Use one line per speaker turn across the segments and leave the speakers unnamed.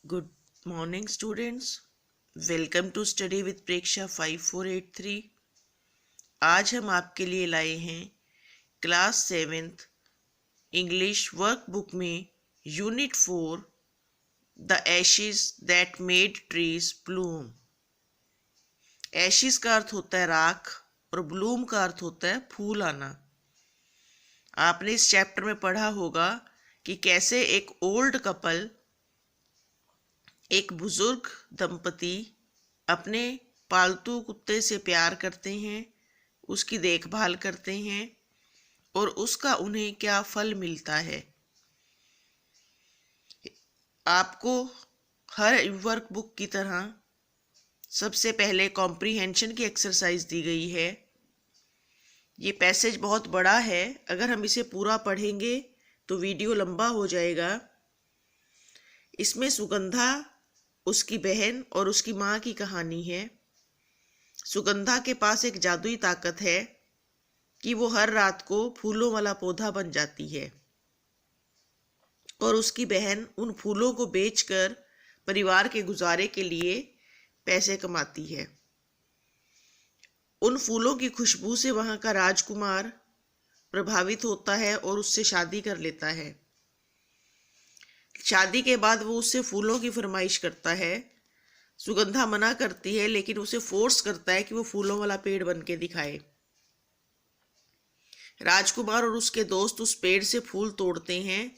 Good morning students, welcome to study with Preksha 5483। आज हम आपके लिए लाए हैं क्लास 7th इंग्लिश वर्कबुक में unit 4 the ashes that made trees bloom. Ashes का अर्थ होता है राख और ब्लूम का अर्थ होता है फूल आना। आपने इस चैप्टर में पढ़ा होगा कि कैसे एक ओल्ड कपल, एक बुजुर्ग दंपति अपने पालतू कुत्ते से प्यार करते हैं, उसकी देखभाल करते हैं और उसका उन्हें क्या फल मिलता है। आपको हर वर्कबुक की तरह सबसे पहले कॉम्प्रीहेंशन की एक्सरसाइज दी गई है। ये पैसेज बहुत बड़ा है, अगर हम इसे पूरा पढ़ेंगे तो वीडियो लंबा हो जाएगा। इसमें सुगंधा, उसकी बहन और उसकी माँ की कहानी है। सुगंधा के पास एक जादुई ताकत है कि वो हर रात को फूलों वाला पौधा बन जाती है और उसकी बहन उन फूलों को बेचकर परिवार के गुजारे के लिए पैसे कमाती है। उन फूलों की खुशबू से वहाँ का राजकुमार प्रभावित होता है और उससे शादी कर लेता है। शादी के बाद वो उससे फूलों की फरमाइश करता है। सुगंधा मना करती है, लेकिन उसे फोर्स करता है कि वो फूलों वाला पेड़ बन के दिखाए। राजकुमार और उसके दोस्त उस पेड़ से फूल तोड़ते हैं।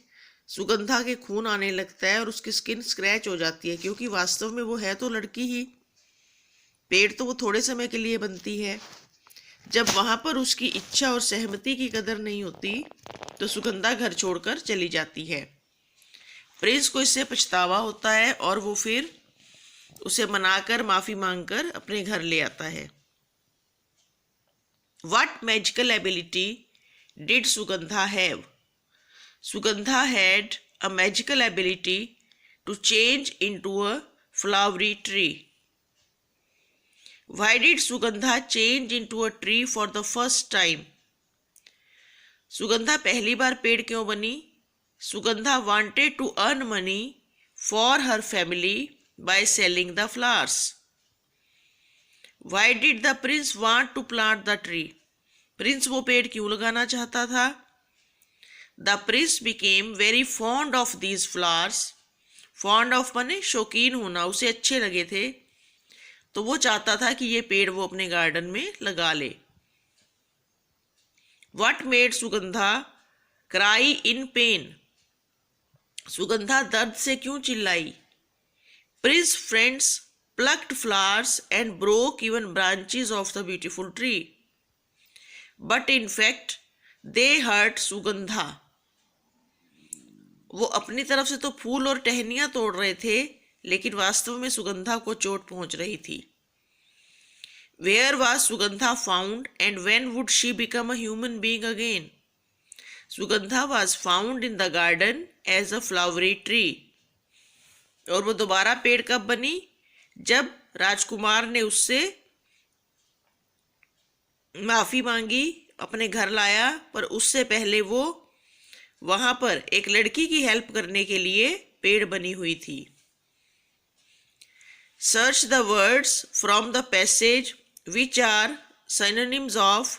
सुगंधा के खून आने लगता है और उसकी स्किन स्क्रैच हो जाती है, क्योंकि वास्तव में वो है तो लड़की ही। पेड़ तो वो थोड़े समय के लिए बनती है। जब वहां पर उसकी इच्छा और सहमति की कदर नहीं होती तो सुगंधा घर छोड़कर चली जाती है। प्रिंस को इससे पछतावा होता है और वो फिर उसे मनाकर माफी मांगकर अपने घर ले आता है। What magical ability did Sugandha have? Sugandha had a magical ability to change into a flowery tree. Why did Sugandha change into a tree for the first time? Sugandha पहली बार पेड़ क्यों बनी? Sugandha wanted to earn money for her family by selling the flowers. Why did the prince want to plant the tree? Prince वो पेड़ क्यों लगाना चाहता था? The prince became very fond of these flowers. Fond of माने शौकीन होना, उसे अच्छे लगे थे तो वो चाहता था कि ये पेड़ वो अपने गार्डन में लगा ले। What made Sugandha cry in pain? Sugandha दर्द से क्यों चिल्लाई? Prince's friends plucked flowers and broke even branches of the beautiful tree. But in fact, they hurt Sugandha. वो अपनी तरफ से तो फूल और टहनियां तोड़ रहे थे, लेकिन वास्तव में सुगंधा को चोट पहुंच रही थी। Where was Sugandha found and when would she become a human being again? Sugandha was found in the garden as a flowery tree. और वो दोबारा पेड़ कब बनी? जब राजकुमार ने उससे माफी मांगी, अपने घर लाया, पर उससे पहले वो वहां पर एक लड़की की हेल्प करने के लिए पेड़ बनी हुई थी। Search the words from the passage which are synonyms of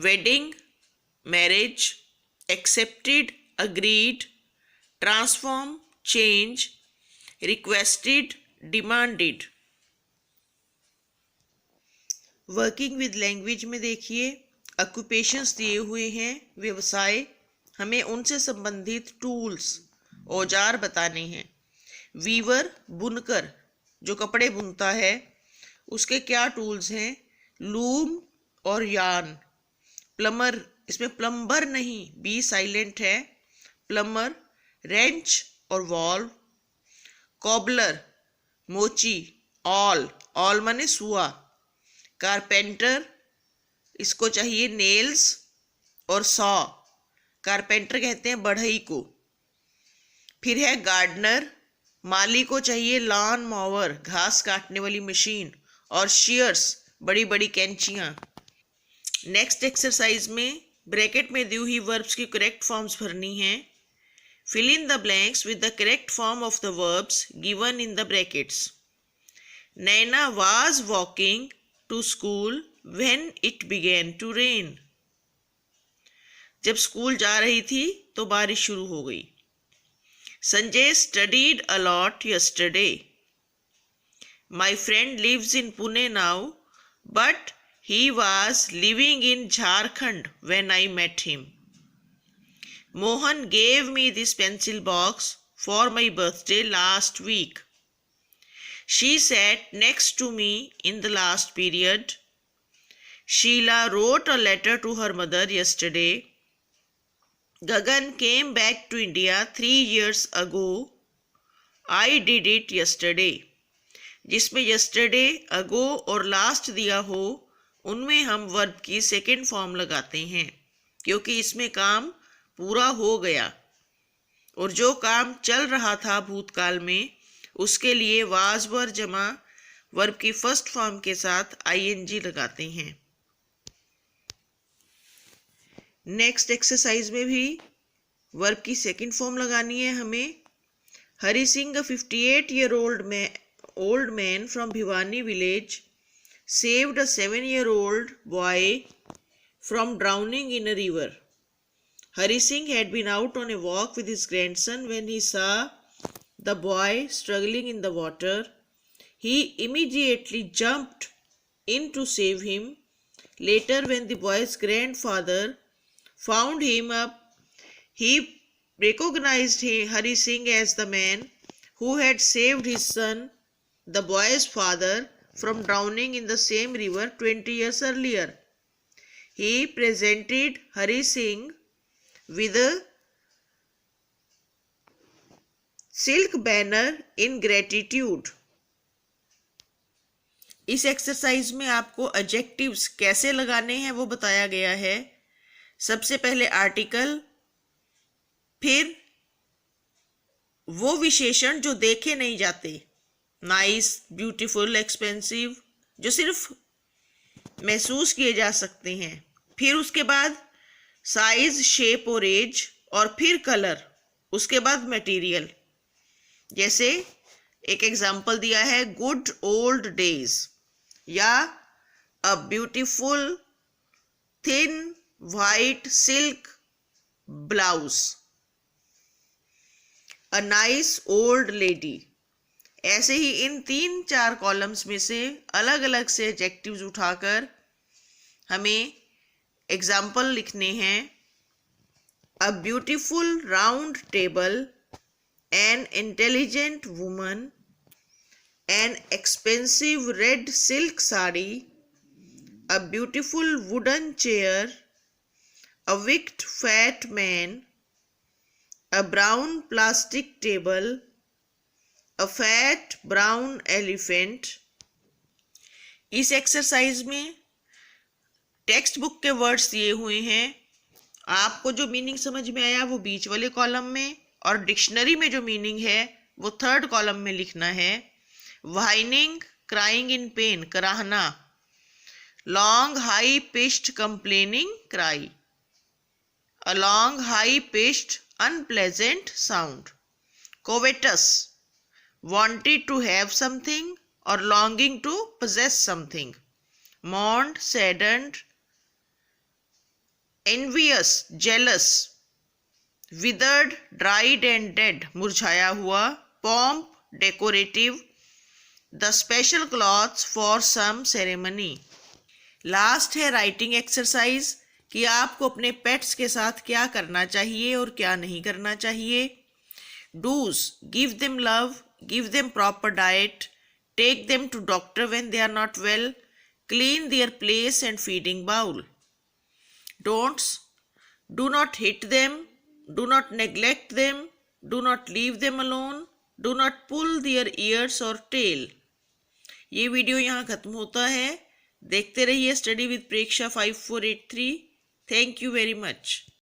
wedding, marriage, accepted, agreed, transform, change, requested, demanded। Working with language में देखिए, ऑक्यूपेशंस दिए हुए हैं, व्यवसाय, हमें उनसे संबंधित टूल्स, औजार बताने हैं। वीवर बुनकर, जो कपड़े बुनता है, उसके क्या टूल्स हैं? लूम और यार्न। प्लमर, इसमें प्लम्बर नहीं, बी साइलेंट है, प्लमर, रेंच और वॉल्व। कॉबलर, मोची, ऑल, ऑल माने सुआ। कारपेंटर, इसको चाहिए नेल्स और सॉ, कारपेंटर कहते हैं बढ़ई को। फिर है गार्डनर, माली को चाहिए लॉन मोवर, घास काटने वाली मशीन, और शीयर्स, बड़ी बड़ी कैंचियां। नेक्स्ट एक्सरसाइज में ब्रैकेट में दी हुई वर्ब्स की करेक्ट फॉर्म्स भरनी है। Fill in the blanks with the correct form of the verbs given in the brackets. Naina was walking to school when it began to rain. जब school जा रही थी तो बारिश शुरू हो गई. Sanjay studied a lot yesterday. My friend lives in Pune now, but he was living in Jharkhand when I met him. Mohan gave me this pencil box for my birthday last week. She sat next to me in the last period. Sheila wrote a letter to her mother yesterday. Gagan came back to India 3 years ago. I did it yesterday. जिसमें yesterday, ago और last दिया हो उनमें हम verb की second form लगाते हैं क्योंकि इसमें काम पूरा हो गया और जो काम चल रहा था भूतकाल में उसके लिए वाज वर जमा वर्ब की फर्स्ट फॉर्म के साथ ing लगाते हैं. नेक्स्ट एक्सरसाइज में भी वर्ब की सेकंड फॉर्म लगानी है हमें. Hari Singh, 58-year-old man from Bhiwani village, saved a 7-year-old boy from drowning in a river. Hari Singh had been out on a walk with his grandson when he saw the boy struggling in the water. He immediately jumped in to save him. Later, when the boy's grandfather found him up, he recognized Hari Singh as the man who had saved his son, the boy's father, from drowning in the same river 20 years earlier. He presented Hari Singh with a silk banner in gratitude. इस exercise में आपको adjectives कैसे लगाने हैं वो बताया गया है. सबसे पहले आर्टिकल, फिर वो विशेषण जो देखे नहीं जाते, नाइस, ब्यूटीफुल, एक्सपेंसिव, जो सिर्फ महसूस किए जा सकते हैं. फिर उसके बाद साइज, शेप और एज, और फिर कलर, उसके बाद मटेरियल. जैसे एक एग्जाम्पल दिया है, गुड ओल्ड डेज, या a beautiful thin white silk blouse, a nice old lady. ऐसे ही इन 3-4 कॉलम्स में से अलग अलग से एडजेक्टिव्स उठाकर हमें एग्जाम्पल लिखने हैं. A beautiful round table, an intelligent woman, an expensive red silk sari, a beautiful wooden chair, a wicked fat man, a brown plastic table, a fat brown elephant. इस एक्सरसाइज में टेक्स्ट बुक के words दिए हुए हैं. आपको जो meaning समझ में आया वो बीच वाले कॉलम में, और डिक्शनरी में जो मीनिंग है वो थर्ड कॉलम में लिखना है. व्हाइनिंग, क्राइंग इन पेन, कराहना. Long high pitched complaining, cry. A long, high-pitched, unpleasant sound. Covetous, wanted to have something or longing to possess something. Mourned, saddened. Envious, jealous. Withered, dried and dead, मुरझाया हुआ. Pomp, decorative. The special clothes for some ceremony. Last है writing exercise कि आपको अपने pets के साथ क्या करना चाहिए और क्या नहीं करना चाहिए. Dos, give them love, give them proper diet, take them to doctor when they are not well, clean their place and feeding bowl. Don'ts, do not hit them, do not neglect them, do not leave them alone, do not pull their ears और tail. ये video यहाँ खत्म होता है. देखते रहिए study with Preksha 5483. Thank you very much.